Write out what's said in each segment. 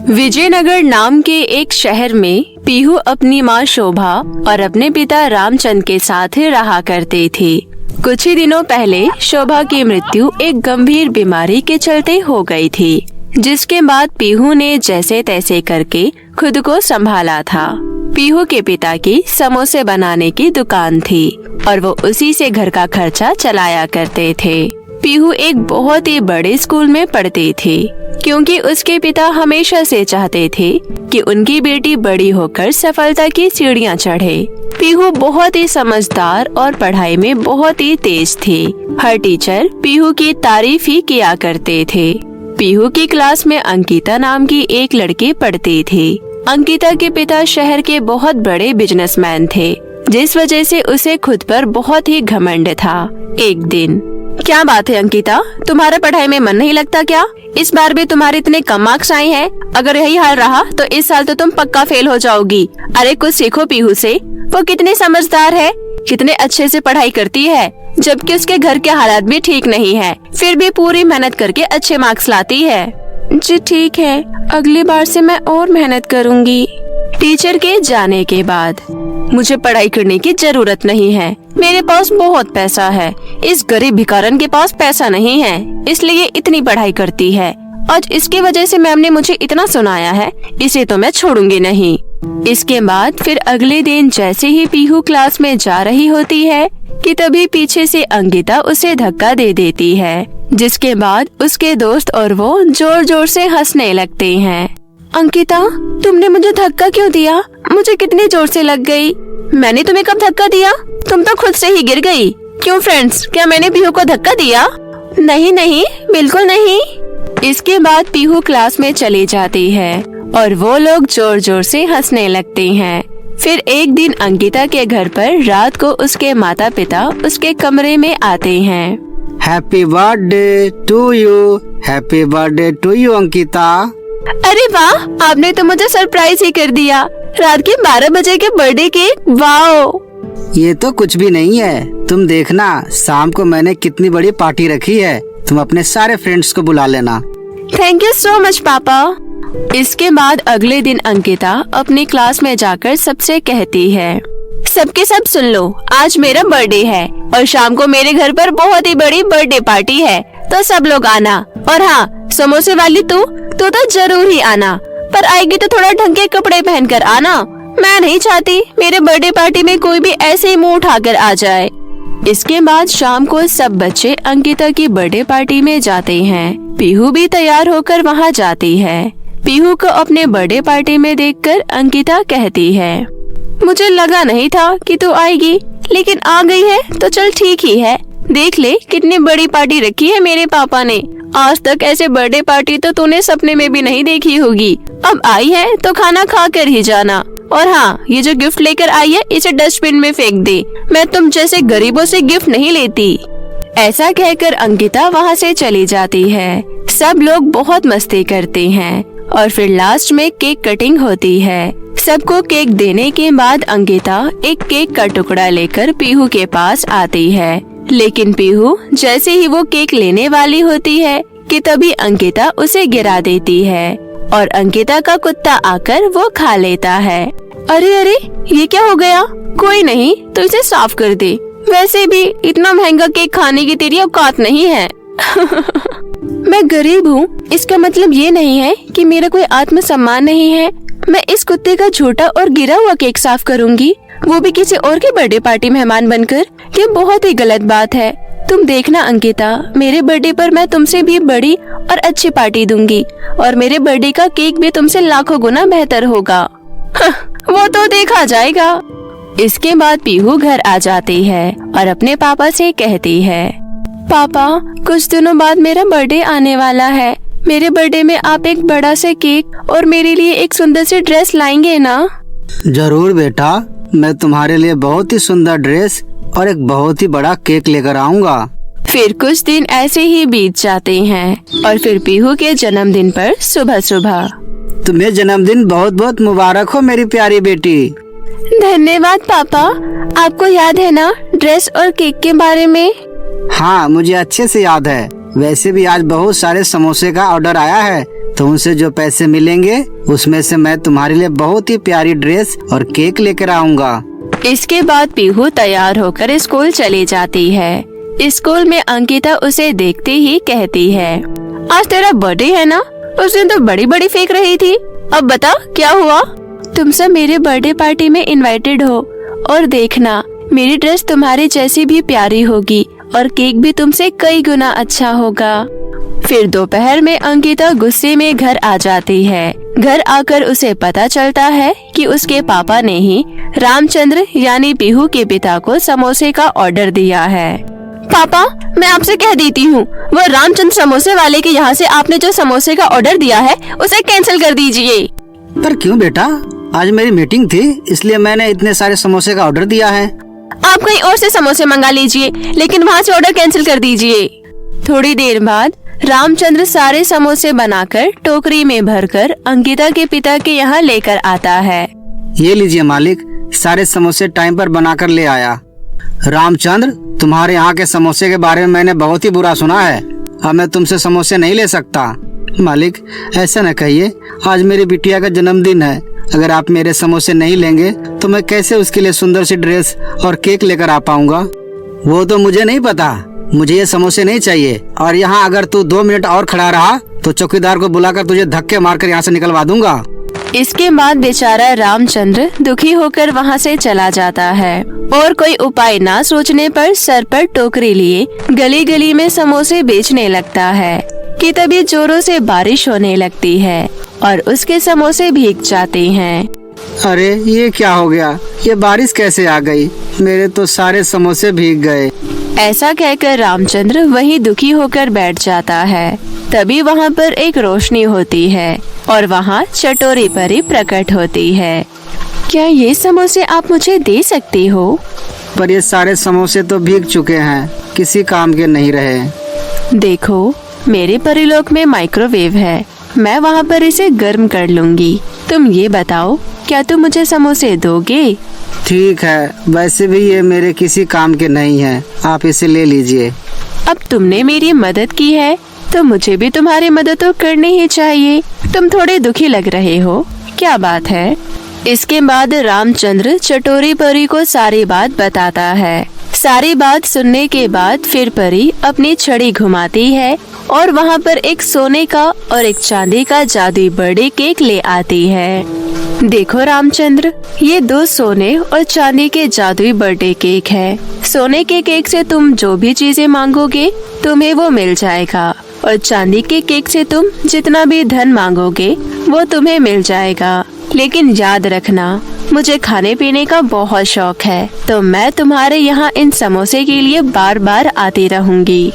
विजयनगर नाम के एक शहर में पीहू अपनी माँ शोभा और अपने पिता रामचंद के साथ रहा करते थे। कुछ ही दिनों पहले शोभा की मृत्यु एक गंभीर बीमारी के चलते हो गई थी, जिसके बाद पीहू ने जैसे तैसे करके खुद को संभाला था। पीहू के पिता की समोसे बनाने की दुकान थी और वो उसी से घर का खर्चा चलाया करते थे। पीहू एक बहुत ही बड़े स्कूल में पढ़ते थे, क्योंकि उसके पिता हमेशा से चाहते थे कि उनकी बेटी बड़ी होकर सफलता की सीढ़ियां चढ़े। पीहू बहुत ही समझदार और पढ़ाई में बहुत ही तेज थे। हर टीचर पीहू की तारीफ ही किया करते थे। पीहू की क्लास में अंकिता नाम की एक लड़की पढ़ती थी। अंकिता के पिता शहर के बहुत बड़े बिजनेसमैन थे, जिस वजह से उसे खुद पर बहुत ही घमंड था। एक दिन, क्या बात है अंकिता, तुम्हारा पढ़ाई में मन नहीं लगता क्या? इस बार भी तुम्हारे इतने कम मार्क्स आए हैं। अगर यही हाल रहा तो इस साल तो तुम पक्का फेल हो जाओगी। अरे कुछ सीखो पीहू से, वो कितनी समझदार है, कितने अच्छे से पढ़ाई करती है, जबकि उसके घर के हालात भी ठीक नहीं है, फिर भी पूरी मेहनत करके अच्छे मार्क्स लाती है। जी ठीक है, अगली बार से मैं और मेहनत करूँगी। टीचर के जाने के बाद, मुझे पढ़ाई करने की जरूरत नहीं है, मेरे पास बहुत पैसा है। इस गरीब भिखारन के पास पैसा नहीं है, इसलिए इतनी पढ़ाई करती है। आज इसकी वजह से मैम ने मुझे इतना सुनाया है, इसे तो मैं छोड़ूंगी नहीं। इसके बाद फिर अगले दिन जैसे ही पीहू क्लास में जा रही होती है कि तभी पीछे से अंकिता उसे धक्का दे देती है, जिसके बाद उसके दोस्त और वो जोर जोर से हंसने लगते हैं। अंकिता, तुमने मुझे धक्का क्यों दिया? मुझे कितनी जोर से लग गई। मैंने तुम्हें कब धक्का दिया? तुम तो खुद से ही गिर गई। क्यों फ्रेंड्स, क्या मैंने पीहू को धक्का दिया? नहीं नहीं, बिल्कुल नहीं। इसके बाद पीहू क्लास में चली जाती है और वो लोग जोर जोर से हंसने लगते हैं। फिर एक दिन अंकिता के घर पर रात को उसके माता पिता उसके कमरे में आते हैं। Happy birthday to you, happy birthday to you Ankita. अरे वाह, आपने तो मुझे सरप्राइज ही कर दिया। रात के 12 बजे के बर्थडे केक, वाओ। ये तो कुछ भी नहीं है, तुम देखना शाम को मैंने कितनी बड़ी पार्टी रखी है। तुम अपने सारे फ्रेंड्स को बुला लेना। थैंक यू सो मच पापा। इसके बाद अगले दिन अंकिता अपनी क्लास में जाकर सबसे कहती है, सबके सब सुन लो, आज मेरा बर्थडे है और शाम को मेरे घर पर बहुत ही बड़ी बर्थडे पार्टी है, तो सब लोग आना। और हाँ, समोसे वाली तू तो जरूर ही आना, पर आएगी तो थोड़ा ढंग के कपड़े पहनकर आना। मैं नहीं चाहती मेरे बर्थडे पार्टी में कोई भी ऐसे ही मुंह उठाकर आ जाए। इसके बाद शाम को सब बच्चे अंकिता की बर्थडे पार्टी में जाते हैं। पीहू भी तैयार होकर वहाँ जाती है। पीहू को अपने बर्थडे पार्टी में देखकर अंकिता कहती है, मुझे लगा नहीं था कि तू आएगी, लेकिन आ गई है तो चल ठीक ही है। देख ले कितनी बड़ी पार्टी रखी है मेरे पापा ने। आज तक ऐसे बर्थडे पार्टी तो तूने सपने में भी नहीं देखी होगी। अब आई है तो खाना खा कर ही जाना। और हाँ, ये जो गिफ्ट लेकर आई है इसे डस्टबिन में फेंक दे। मैं तुम जैसे गरीबों से गिफ्ट नहीं लेती। ऐसा कहकर अंकिता वहाँ से चली जाती है। सब लोग बहुत मस्ती करते हैं और फिर लास्ट में केक कटिंग होती है। सबको केक देने के बाद अंकिता एक केक का टुकड़ा लेकर पीहू के पास आती है, लेकिन पीहू जैसे ही वो केक लेने वाली होती है कि तभी अंकिता उसे गिरा देती है और अंकिता का कुत्ता आकर वो खा लेता है। अरे अरे, ये क्या हो गया? कोई नहीं तो इसे साफ कर दे। वैसे भी इतना महंगा केक खाने की तेरी औकात नहीं है। मैं गरीब हूँ, इसका मतलब ये नहीं है कि मेरा कोई आत्मसम्मान नहीं है। मैं इस कुत्ते का छोटा और गिरा हुआ केक साफ करूँगी, वो भी किसी और के बर्थडे पार्टी मेहमान बनकर। ये बहुत ही गलत बात है। तुम देखना अंकिता, मेरे बर्थडे पर मैं तुमसे भी बड़ी और अच्छी पार्टी दूंगी और मेरे बर्थडे का केक भी तुमसे लाखों गुना बेहतर होगा। वो तो देखा जाएगा। इसके बाद पीहू घर आ जाती है और अपने पापा से कहती है, पापा कुछ दिनों बाद मेरा बर्थडे आने वाला है। मेरे बर्थडे में आप एक बड़ा सा केक और मेरे लिए एक सुंदर सी ड्रेस लाएंगे ना? जरूर बेटा, मैं तुम्हारे लिए बहुत ही सुंदर ड्रेस और एक बहुत ही बड़ा केक लेकर आऊँगा। फिर कुछ दिन ऐसे ही बीत जाते हैं और फिर पीहू के जन्मदिन पर सुबह सुबह, तुम्हें जन्मदिन बहुत बहुत मुबारक हो मेरी प्यारी बेटी। धन्यवाद पापा। आपको याद है ना ड्रेस और केक के बारे में? हाँ, मुझे अच्छे से याद है। वैसे भी आज बहुत सारे समोसे का ऑर्डर आया है, तो उनसे जो पैसे मिलेंगे उसमें से मैं तुम्हारे लिए बहुत ही प्यारी ड्रेस और केक लेकर आऊँगा। इसके बाद पीहू तैयार होकर स्कूल चली जाती है। स्कूल में अंकिता उसे देखते ही कहती है, आज तेरा बर्थडे है ना? उस दिन तो बड़ी बड़ी फेंक रही थी, अब बता क्या हुआ? तुम सब मेरे बर्थडे पार्टी में इनवाइटेड हो और देखना मेरी ड्रेस तुम्हारी जैसी भी प्यारी होगी और केक भी तुमसे कई गुना अच्छा होगा। फिर दोपहर में अंकिता गुस्से में घर आ जाती है। घर आकर उसे पता चलता है कि उसके पापा ने ही रामचंद्र यानी पीहू के पिता को समोसे का ऑर्डर दिया है। पापा, मैं आपसे कह देती हूँ, वो रामचंद्र समोसे वाले के यहाँ से आपने जो समोसे का ऑर्डर दिया है उसे कैंसिल कर दीजिए। पर क्यों बेटा? आज मेरी मीटिंग थी इसलिए मैंने इतने सारे समोसे का ऑर्डर दिया है। आप कहीं और से समोसे मंगा लीजिए, लेकिन वहाँ से ऑर्डर कैंसिल कर दीजिए। थोड़ी देर बाद रामचंद्र सारे समोसे बनाकर टोकरी में भरकर अंकिता के पिता के यहाँ लेकर आता है। ये लीजिए मालिक, सारे समोसे टाइम पर बनाकर ले आया। रामचंद्र, तुम्हारे यहाँ के समोसे के बारे में मैंने बहुत ही बुरा सुना है। अब मैं तुमसे समोसे नहीं ले सकता। मालिक, ऐसा न कहिए, आज मेरी बिटिया का जन्मदिन है। अगर आप मेरे समोसे नहीं लेंगे तो मैं कैसे उसके लिए सुंदर सी ड्रेस और केक लेकर आ पाऊंगा? वो तो मुझे नहीं पता, मुझे ये समोसे नहीं चाहिए। और यहाँ अगर तू 2 मिनट और खड़ा रहा तो चौकीदार को बुलाकर तुझे धक्के मारकर यहाँ से निकलवा दूंगा। इसके बाद बेचारा रामचंद्र दुखी होकर वहाँ से चला जाता है और कोई उपाय ना सोचने पर सर पर टोकरी लिए गली गली में समोसे बेचने लगता है कि तभी जोरों से बारिश होने लगती है और उसके समोसे भीग जाते हैं। अरे ये क्या हो गया? ये बारिश कैसे आ गई? मेरे तो सारे समोसे भीग गए। ऐसा कहकर रामचंद्र वहीं दुखी होकर बैठ जाता है। तभी वहाँ पर एक रोशनी होती है और वहाँ चटोरी परी प्रकट होती है। क्या ये समोसे आप मुझे दे सकती हो? पर ये सारे समोसे तो भीग चुके हैं, किसी काम के नहीं रहे। देखो, मेरे परिलोक में माइक्रोवेव है, मैं वहाँ पर इसे गर्म कर लूँगी। तुम ये बताओ, क्या तुम मुझे समोसे दोगे? ठीक है, वैसे भी ये मेरे किसी काम के नहीं है, आप इसे ले लीजिए। अब तुमने मेरी मदद की है तो मुझे भी तुम्हारी मदद तो करनी ही चाहिए। तुम थोड़े दुखी लग रहे हो, क्या बात है? इसके बाद रामचंद्र चटोरी परी को सारी बात बताता है। सारी बात सुनने के बाद फिर परी अपनी छड़ी घुमाती है और वहाँ पर एक सोने का और एक चांदी का जादुई बर्थडे केक ले आती है। देखो रामचंद्र, ये 2 सोने और चांदी के जादुई बर्थडे केक है। सोने के केक से तुम जो भी चीजें मांगोगे तुम्हें वो मिल जाएगा और चांदी के केक से तुम जितना भी धन मांगोगे वो तुम्हें मिल जाएगा। लेकिन याद रखना, मुझे खाने पीने का बहुत शौक है, तो मैं तुम्हारे यहाँ इन समोसे के लिए बार बार आती रहूँगी।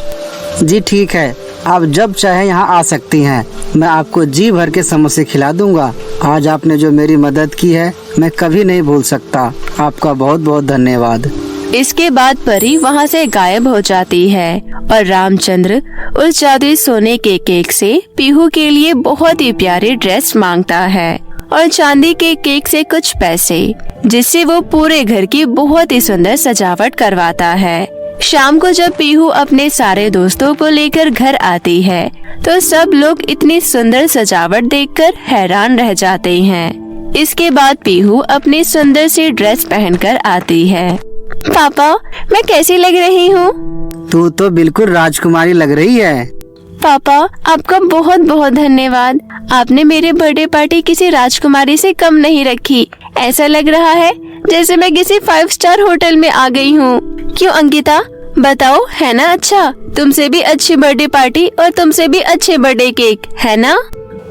जी ठीक है, आप जब चाहे यहाँ आ सकती हैं। मैं आपको जी भर के समोसे खिला दूंगा। आज आपने जो मेरी मदद की है मैं कभी नहीं भूल सकता। आपका बहुत बहुत धन्यवाद। इसके बाद परी वहाँ से गायब हो जाती है और रामचंद्र उस जादुई सोने के केक से पीहू के लिए बहुत ही प्यारी ड्रेस मांगता है और चांदी के केक से कुछ पैसे, जिससे वो पूरे घर की बहुत ही सुंदर सजावट करवाता है। शाम को जब पीहू अपने सारे दोस्तों को लेकर घर आती है तो सब लोग इतनी सुंदर सजावट देखकर हैरान रह जाते हैं। इसके बाद पीहू अपनी सुंदर सी ड्रेस पहनकर आती है। पापा, मैं कैसी लग रही हूँ? तू तो बिल्कुल राजकुमारी लग रही है। पापा, आपका बहुत बहुत धन्यवाद। आपने मेरे बर्थडे पार्टी किसी राजकुमारी से कम नहीं रखी। ऐसा लग रहा है जैसे मैं किसी 5 स्टार होटल में आ गई हूँ। क्यों अंकिता, बताओ, है ना अच्छा? तुमसे भी अच्छी बर्थडे पार्टी और तुमसे भी अच्छे बर्थडे केक, है ना?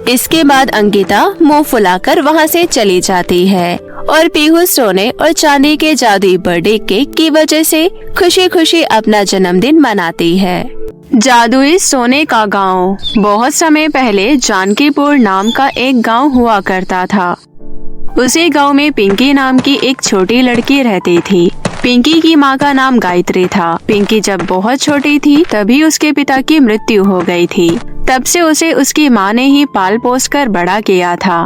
इसके बाद अंकिता मुंह फुलाकर वहाँ से चली जाती है और पीहू सोने और चांदी के जादुई बर्थडे केक की वजह से खुशी खुशी अपना जन्मदिन मनाती है। जादुई सोने का गांव। बहुत समय पहले जानकीपुर नाम का एक गांव हुआ करता था। उसी गांव में पिंकी नाम की एक छोटी लड़की रहती थी। पिंकी की माँ का नाम गायत्री था। पिंकी जब बहुत छोटी थी तभी उसके पिता की मृत्यु हो गई थी। तब से उसे उसकी माँ ने ही पाल पोस कर बड़ा किया था।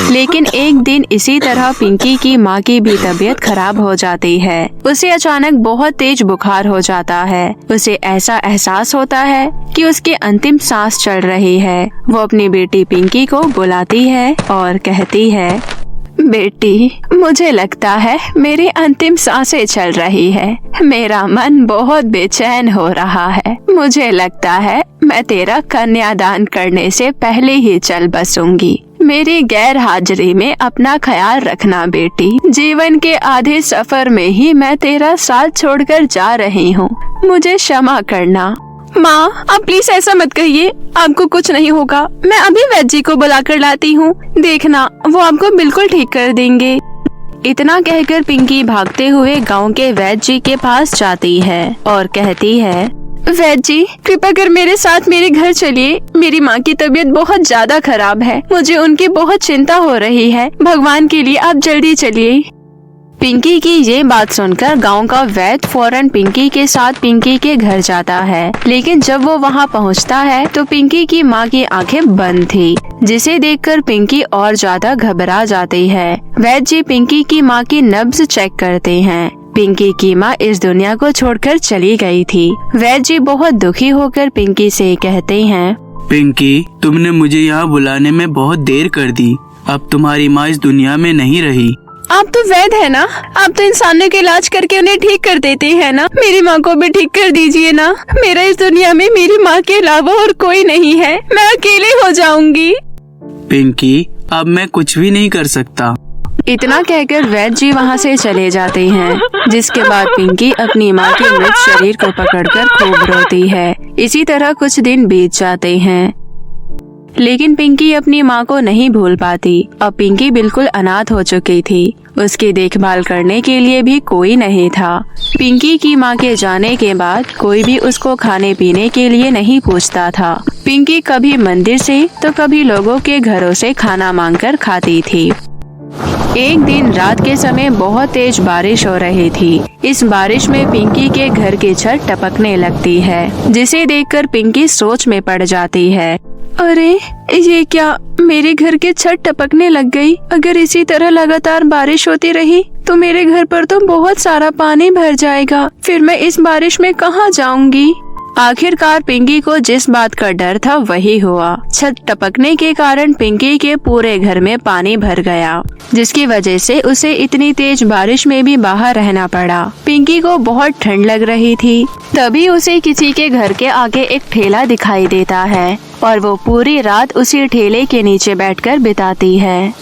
लेकिन एक दिन इसी तरह पिंकी की माँ की भी तबीयत खराब हो जाती है। उसे अचानक बहुत तेज बुखार हो जाता है। उसे ऐसा एहसास होता है कि उसकी अंतिम सांस चल रही है। वो अपनी बेटी पिंकी को बुलाती है और कहती है, बेटी, मुझे लगता है मेरी अंतिम सांसें चल रही है। मेरा मन बहुत बेचैन हो रहा है। मुझे लगता है मैं तेरा कन्यादान करने से पहले ही चल बसूंगी। मेरी गैर हाजिरी में अपना ख्याल रखना बेटी। जीवन के आधे सफर में ही मैं तेरा साथ छोड़कर जा रही हूँ। मुझे क्षमा करना। माँ, आप प्लीज ऐसा मत कहिए। आपको कुछ नहीं होगा। मैं अभी वैद्य जी को बुलाकर लाती हूँ। देखना, वो आपको बिल्कुल ठीक कर देंगे। इतना कहकर पिंकी भागते हुए गांव के वैद्य जी के पास जाती है और कहती है, वैद्य जी, कृपा कर मेरे साथ मेरे घर चलिए। मेरी माँ की तबीयत बहुत ज्यादा खराब है। मुझे उनकी बहुत चिंता हो रही है। भगवान के लिए आप जल्दी चलिए। पिंकी की ये बात सुनकर गांव का वैद्य फौरन पिंकी के साथ पिंकी के घर जाता है। लेकिन जब वो वहां पहुंचता है तो पिंकी की माँ की आंखें बंद थी, जिसे देखकर पिंकी और ज्यादा घबरा जाती है। वैद्य जी पिंकी की माँ की नब्ज चेक करते हैं। पिंकी की माँ इस दुनिया को छोड़कर चली गई थी। वैद्य जी बहुत दुखी होकर पिंकी से कहते हैं, पिंकी, तुमने मुझे यहाँ बुलाने में बहुत देर कर दी। अब तुम्हारी माँ इस दुनिया में नहीं रही। आप तो वैद्य है ना, आप तो इंसानों के इलाज करके उन्हें ठीक कर देते हैं ना। मेरी माँ को भी ठीक कर दीजिए ना। मेरा इस दुनिया में मेरी माँ के अलावा और कोई नहीं है। मैं अकेले हो जाऊंगी। पिंकी, अब मैं कुछ भी नहीं कर सकता। इतना कहकर वैद्य जी वहाँ से चले जाते हैं, जिसके बाद पिंकी अपनी माँ के मृत शरीर को पकड़कर खूब रोती है। इसी तरह कुछ दिन बीत जाते हैं, लेकिन पिंकी अपनी माँ को नहीं भूल पाती। अब पिंकी बिल्कुल अनाथ हो चुकी थी। उसकी देखभाल करने के लिए भी कोई नहीं था। पिंकी की माँ के जाने के बाद कोई भी उसको खाने पीने के लिए नहीं पूछता था। पिंकी कभी मंदिर से तो कभी लोगों के घरों से खाना मांगकर खाती थी। एक दिन रात के समय बहुत तेज बारिश हो रही थी। इस बारिश में पिंकी के घर की छत टपकने लगती है, जिसे देखकर पिंकी सोच में पड़ जाती है। अरे, ये क्या, मेरे घर की छत टपकने लग गई। अगर इसी तरह लगातार बारिश होती रही तो मेरे घर पर तो बहुत सारा पानी भर जाएगा। फिर मैं इस बारिश में कहाँ जाऊंगी। आखिरकार पिंकी को जिस बात का डर था वही हुआ। छत टपकने के कारण पिंकी के पूरे घर में पानी भर गया, जिसकी वजह से उसे इतनी तेज बारिश में भी बाहर रहना पड़ा। पिंकी को बहुत ठंड लग रही थी। तभी उसे किसी के घर के आगे एक ठेला दिखाई देता है और वो पूरी रात उसी ठेले के नीचे बैठकर बिताती है।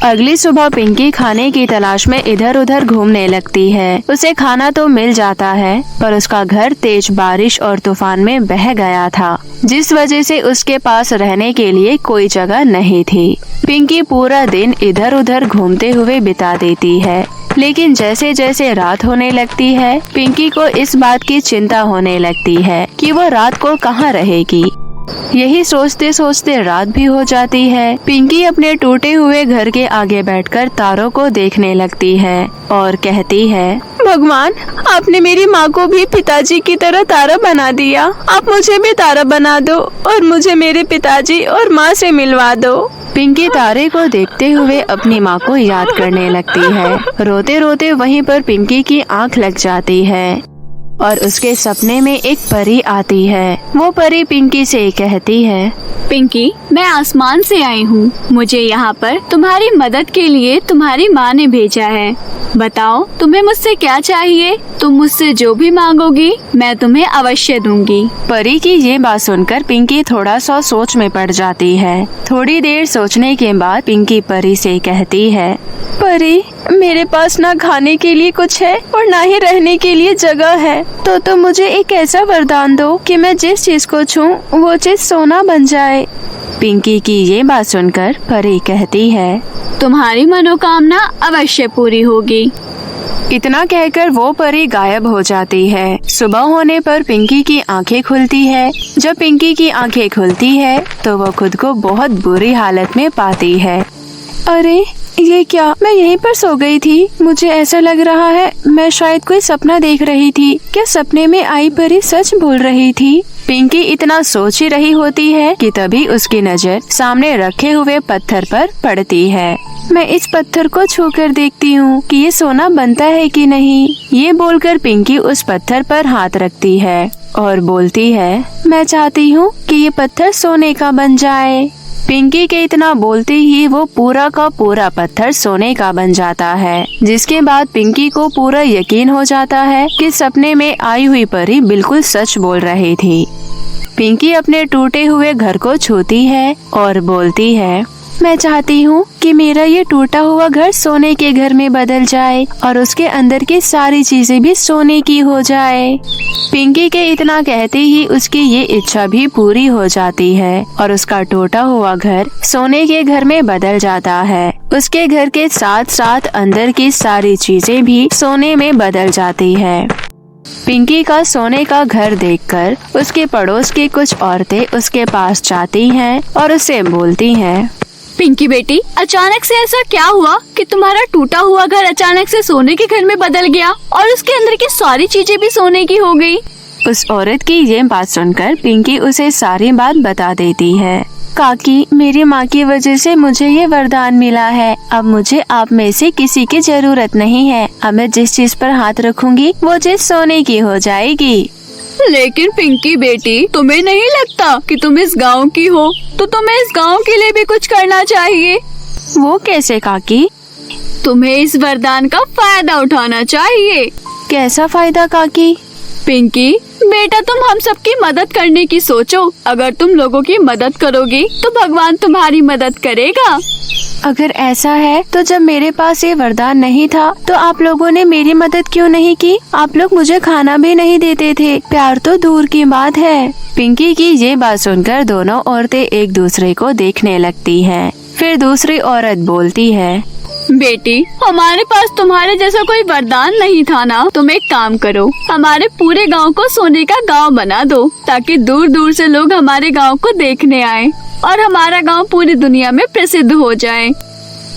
अगली सुबह पिंकी खाने की तलाश में इधर उधर घूमने लगती है। उसे खाना तो मिल जाता है, पर उसका घर तेज बारिश और तूफान में बह गया था, जिस वजह से उसके पास रहने के लिए कोई जगह नहीं थी। पिंकी पूरा दिन इधर उधर घूमते हुए बिता देती है। लेकिन जैसे जैसे रात होने लगती है, पिंकी को इस बात की चिंता होने लगती है कि वो रात को कहाँ रहेगी। यही सोचते सोचते रात भी हो जाती है। पिंकी अपने टूटे हुए घर के आगे बैठकर तारों को देखने लगती है और कहती है, भगवान, आपने मेरी माँ को भी पिताजी की तरह तारा बना दिया। आप मुझे भी तारा बना दो और मुझे मेरे पिताजी और माँ से मिलवा दो। पिंकी तारे को देखते हुए अपनी माँ को याद करने लगती है। रोते रोते वहीं पर पिंकी की आँख लग जाती है और उसके सपने में एक परी आती है। वो परी पिंकी से कहती है, पिंकी, मैं आसमान से आई हूँ। मुझे यहाँ पर तुम्हारी मदद के लिए तुम्हारी माँ ने भेजा है। बताओ, तुम्हें मुझसे क्या चाहिए? तुम मुझसे जो भी मांगोगी मैं तुम्हें अवश्य दूंगी। परी की ये बात सुनकर पिंकी थोड़ा सा सोच में पड़ जाती है। थोड़ी देर सोचने के बाद पिंकी परी से कहती है, परी, मेरे पास ना खाने के लिए कुछ है और ना ही रहने के लिए जगह है। तो मुझे एक ऐसा वरदान दो कि मैं जिस चीज को छूं वो चीज सोना बन जाए। पिंकी की ये बात सुनकर परी कहती है, तुम्हारी मनोकामना अवश्य पूरी होगी। इतना कहकर वो परी गायब हो जाती है। सुबह होने पर पिंकी की आंखें खुलती है। जब पिंकी की आंखें खुलती है तो वो खुद को बहुत बुरी हालत में पाती है। अरे, ये क्या, मैं यहीं पर सो गई थी? मुझे ऐसा लग रहा है मैं शायद कोई सपना देख रही थी। क्या सपने में आई परी सच बोल रही थी? पिंकी इतना सोच ही रही होती है कि तभी उसकी नजर सामने रखे हुए पत्थर पर पड़ती है। मैं इस पत्थर को छूकर देखती हूँ कि ये सोना बनता है कि नहीं। ये बोलकर पिंकी उस पत्थर पर हाथ रखती है और बोलती है, मैं चाहती हूँ कि ये पत्थर सोने का बन जाए। पिंकी के इतना बोलते ही वो पूरा का पूरा पत्थर सोने का बन जाता है, जिसके बाद पिंकी को पूरा यकीन हो जाता है कि सपने में आई हुई परी बिल्कुल सच बोल रही थी। पिंकी अपने टूटे हुए घर को छूती है और बोलती है, मैं चाहती हूँ कि मेरा ये टूटा हुआ घर सोने के घर में बदल जाए और उसके अंदर की सारी चीजें भी सोने की हो जाए। पिंकी के इतना कहते ही उसकी ये इच्छा भी पूरी हो जाती है और उसका टूटा हुआ घर सोने के घर में बदल जाता है। उसके घर के साथ साथ अंदर की सारी चीजें भी सोने में बदल जाती है। पिंकी का सोने का घर देखकर उसके पड़ोस की कुछ औरतें उसके पास जाती हैं और उससे बोलती हैं, पिंकी बेटी, अचानक से ऐसा क्या हुआ कि तुम्हारा टूटा हुआ घर अचानक से सोने के घर में बदल गया और उसके अंदर की सारी चीजें भी सोने की हो गई? उस औरत की ये बात सुनकर पिंकी उसे सारी बात बता देती है। काकी, मेरी माँ की वजह से मुझे ये वरदान मिला है। अब मुझे आप में से किसी की जरूरत नहीं है। अब मैं जिस चीज पर हाथ रखूंगी वो चीज सोने की हो जाएगी। लेकिन पिंकी बेटी, तुम्हें नहीं लगता कि तुम इस गांव की हो, तो तुम्हें इस गांव के लिए भी कुछ करना चाहिए? वो कैसे काकी? तुम्हें इस वरदान का फायदा उठाना चाहिए। कैसा फायदा काकी? पिंकी बेटा, तुम हम सबकी मदद करने की सोचो। अगर तुम लोगों की मदद करोगी तो भगवान तुम्हारी मदद करेगा। अगर ऐसा है तो जब मेरे पास ये वरदान नहीं था तो आप लोगों ने मेरी मदद क्यों नहीं की? आप लोग मुझे खाना भी नहीं देते थे। प्यार तो दूर की बात है। पिंकी की ये बात सुनकर दोनों औरतें एक दूसरे को देखने लगती हैं। फिर दूसरी औरत बोलती है, बेटी, हमारे पास तुम्हारे जैसा कोई वरदान नहीं था ना। तुम एक काम करो, हमारे पूरे गांव को सोने का गांव बना दो, ताकि दूर दूर से लोग हमारे गांव को देखने आए और हमारा गांव पूरी दुनिया में प्रसिद्ध हो जाए।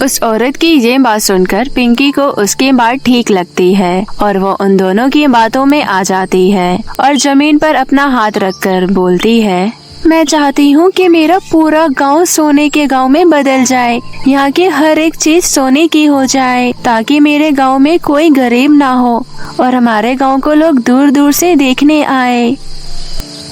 उस औरत की ये बात सुनकर पिंकी को उसकी बात ठीक लगती है और वो उन दोनों की बातों में आ जाती है और जमीन पर अपना हाथ रखकर बोलती है, मैं चाहती हूँ कि मेरा पूरा गांव सोने के गांव में बदल जाए। यहाँ की हर एक चीज सोने की हो जाए, ताकि मेरे गांव में कोई गरीब ना हो और हमारे गांव को लोग दूर दूर से देखने आए।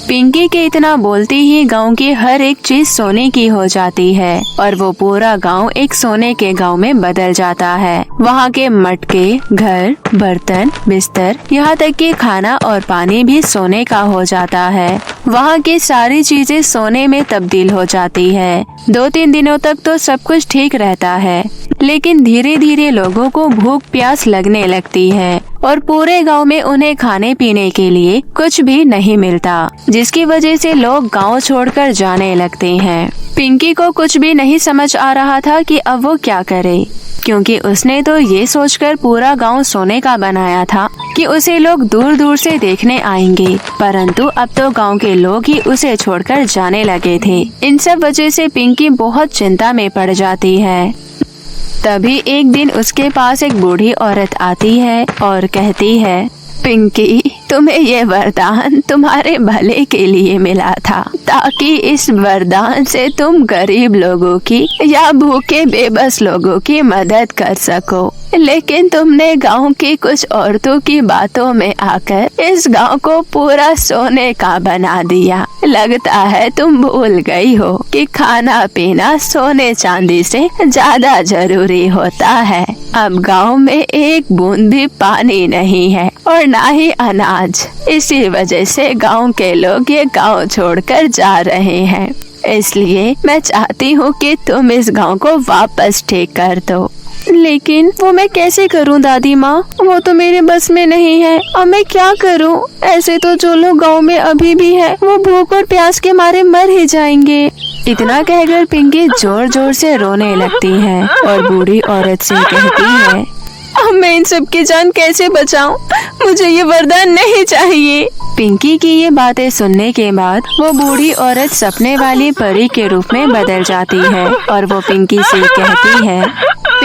पिंकी के इतना बोलते ही गांव की हर एक चीज सोने की हो जाती है और वो पूरा गांव एक सोने के गांव में बदल जाता है। वहाँ के मटके, घर, बर्तन, बिस्तर, यहाँ तक कि खाना और पानी भी सोने का हो जाता है। वहाँ की सारी चीजें सोने में तब्दील हो जाती है। 2-3 दिनों तक तो सब कुछ ठीक रहता है, लेकिन धीरे धीरे लोगों को भूख प्यास लगने लगती है और पूरे गांव में उन्हें खाने पीने के लिए कुछ भी नहीं मिलता, जिसकी वजह से लोग गांव छोड़कर जाने लगते हैं। पिंकी को कुछ भी नहीं समझ आ रहा था कि अब वो क्या करे, क्योंकि उसने तो ये सोचकर पूरा गांव सोने का बनाया था कि उसे लोग दूर दूर से देखने आएंगे, परंतु अब तो गांव के लोग ही उसे छोड़कर जाने लगे थे। इन सब वजह से पिंकी बहुत चिंता में पड़ जाती है। तभी एक दिन उसके पास एक बूढ़ी औरत आती है और कहती है, पिंकी, तुम्हें ये वरदान तुम्हारे भले के लिए मिला था, ताकि इस वरदान से तुम गरीब लोगों की या भूखे बेबस लोगों की मदद कर सको। लेकिन तुमने गांव की कुछ औरतों की बातों में आकर इस गांव को पूरा सोने का बना दिया। लगता है तुम भूल गई हो कि खाना पीना सोने चांदी से ज्यादा जरूरी होता है। अब गांव में एक बूंद भी पानी नहीं है और ना ही अनाज। इसी वजह से गांव के लोग ये गांव छोड़कर जा रहे हैं। इसलिए मैं चाहती हूँ कि तुम इस गांव को वापस ठीक कर दो। लेकिन वो मैं कैसे करूं दादी माँ? वो तो मेरे बस में नहीं है। अब मैं क्या करूं? ऐसे तो जो लोग गांव में अभी भी है वो भूख और प्यास के मारे मर ही जाएंगे। इतना कहकर पिंकी जोर जोर से रोने लगती है और बूढ़ी औरत से कहती है, अब मैं इन सब की जान कैसे बचाऊं? मुझे ये वरदान नहीं चाहिए। पिंकी की ये बातें सुनने के बाद वो बूढ़ी औरत सपने वाली परी के रूप में बदल जाती है और वो पिंकी से कहती है,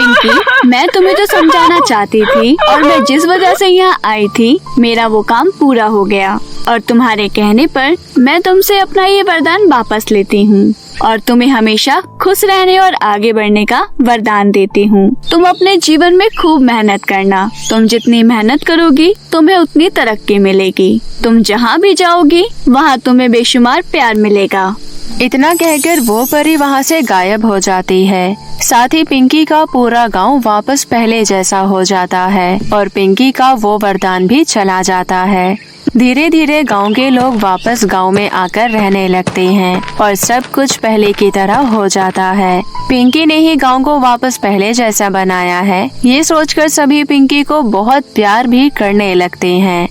पिंकी, मैं तुम्हें जो समझाना चाहती थी और मैं जिस वजह से यहाँ आई थी, मेरा वो काम पूरा हो गया और तुम्हारे कहने पर मैं तुमसे अपना ये वरदान वापस लेती हूँ और तुम्हें हमेशा खुश रहने और आगे बढ़ने का वरदान देती हूँ। तुम अपने जीवन में खूब मेहनत करना। तुम जितनी मेहनत करोगी तुम्हें उतनी तरक्की मिलेगी। तुम जहाँ भी जाओगी वहाँ तुम्हें बेशुमार प्यार मिलेगा। इतना कहकर वो परी वहाँ से गायब हो जाती है। साथ ही पिंकी का पूरा गांव वापस पहले जैसा हो जाता है और पिंकी का वो वरदान भी चला जाता है। धीरे धीरे गांव के लोग वापस गांव में आकर रहने लगते हैं और सब कुछ पहले की तरह हो जाता है। पिंकी ने ही गांव को वापस पहले जैसा बनाया है, ये सोचकर सभी पिंकी को बहुत प्यार भी करने लगते हैं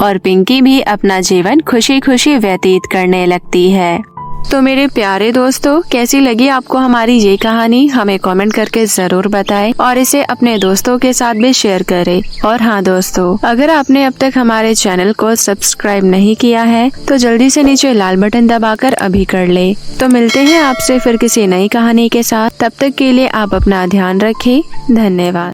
और पिंकी भी अपना जीवन खुशी खुशी व्यतीत करने लगती है। तो मेरे प्यारे दोस्तों, कैसी लगी आपको हमारी ये कहानी? हमें कमेंट करके जरूर बताएं और इसे अपने दोस्तों के साथ भी शेयर करें। और हाँ दोस्तों, अगर आपने अब तक हमारे चैनल को सब्सक्राइब नहीं किया है तो जल्दी से नीचे लाल बटन दबाकर अभी कर ले। तो मिलते हैं आपसे फिर किसी नई कहानी के साथ। तब तक के लिए आप अपना ध्यान रखें। धन्यवाद।